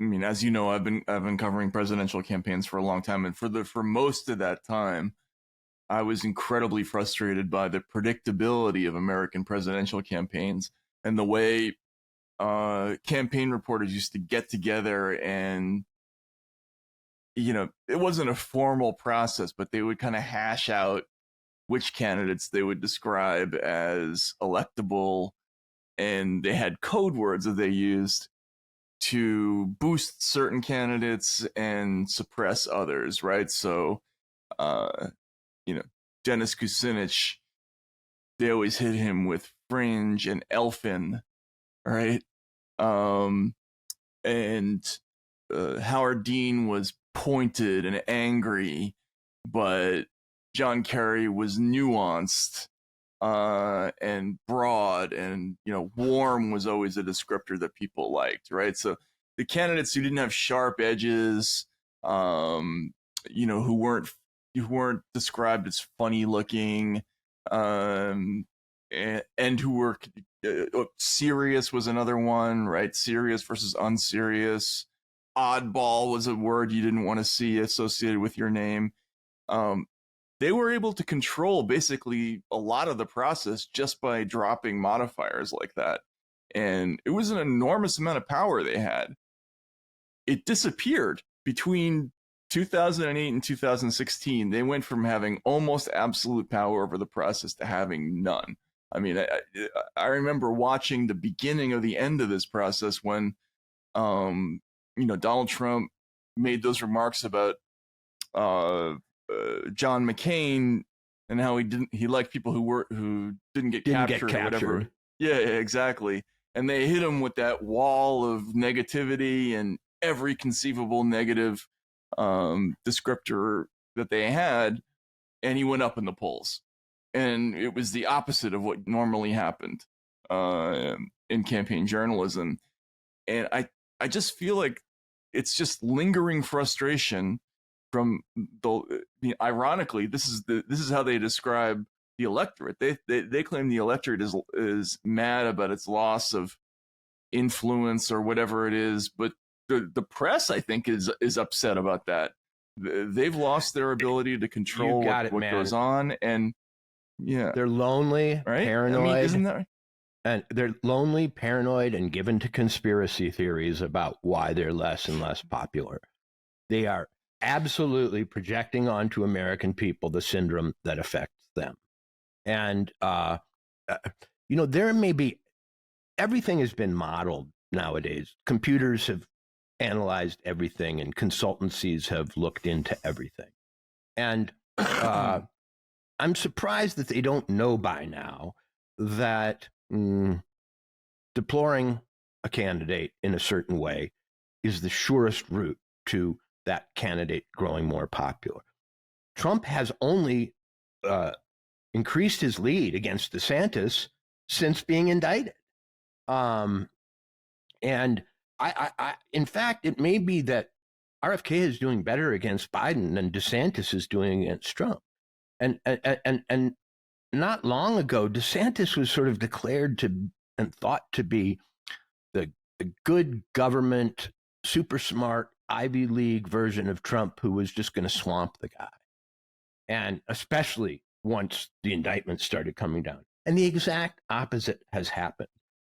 I mean, as you know, I've been covering presidential campaigns for a long time, and for most of that time, I was incredibly frustrated by the predictability of American presidential campaigns and the way campaign reporters used to get together and it wasn't a formal process, but they would kind of hash out which candidates they would describe as electable, and they had code words that they used to boost certain candidates and suppress others, right? So, uh, Dennis Kucinich, they always hit him with fringe and elfin, right? Um, and Howard Dean was pointed and angry, but John Kerry was nuanced and broad, and warm was always a descriptor that people liked, right? So the candidates who didn't have sharp edges, who weren't described as funny looking, and who were serious was another one, right? Serious versus unserious. Oddball was a word you didn't want to see associated with your name. They were able to control basically a lot of the process just by dropping modifiers like that. And it was an enormous amount of power they had. It disappeared between 2008 and 2016. They went from having almost absolute power over the process to having none. I mean, I remember watching the beginning of the end of this process when, Donald Trump made those remarks about John McCain and how he liked people who didn't get captured or whatever. Yeah, exactly. And they hit him with that wall of negativity and every conceivable negative descriptor that they had, and he went up in the polls. And it was the opposite of what normally happened in campaign journalism. And I just feel like it's just lingering frustration from ironically, this is how they describe the electorate. They claim the electorate is mad about its loss of influence or whatever it is, but the press, I think, is upset about that. They've lost their ability to control what goes on, and yeah, they're lonely, right? Paranoid. I mean, isn't that right? And they're lonely, paranoid, and given to conspiracy theories about why they're less and less popular. They are absolutely projecting onto American people the syndrome that affects them. And, there may be, everything has been modeled nowadays. Computers have analyzed everything, and consultancies have looked into everything. And I'm surprised that they don't know by now that deploring a candidate in a certain way is the surest route to that candidate growing more popular. Trump has only increased his lead against DeSantis since being indicted. And I, in fact, it may be that RFK is doing better against Biden than DeSantis is doing against Trump. And not long ago, DeSantis was sort of declared to and thought to be the good government, super smart Ivy League version of Trump who was just going to swamp the guy. And especially once the indictments started coming down. And the exact opposite has happened.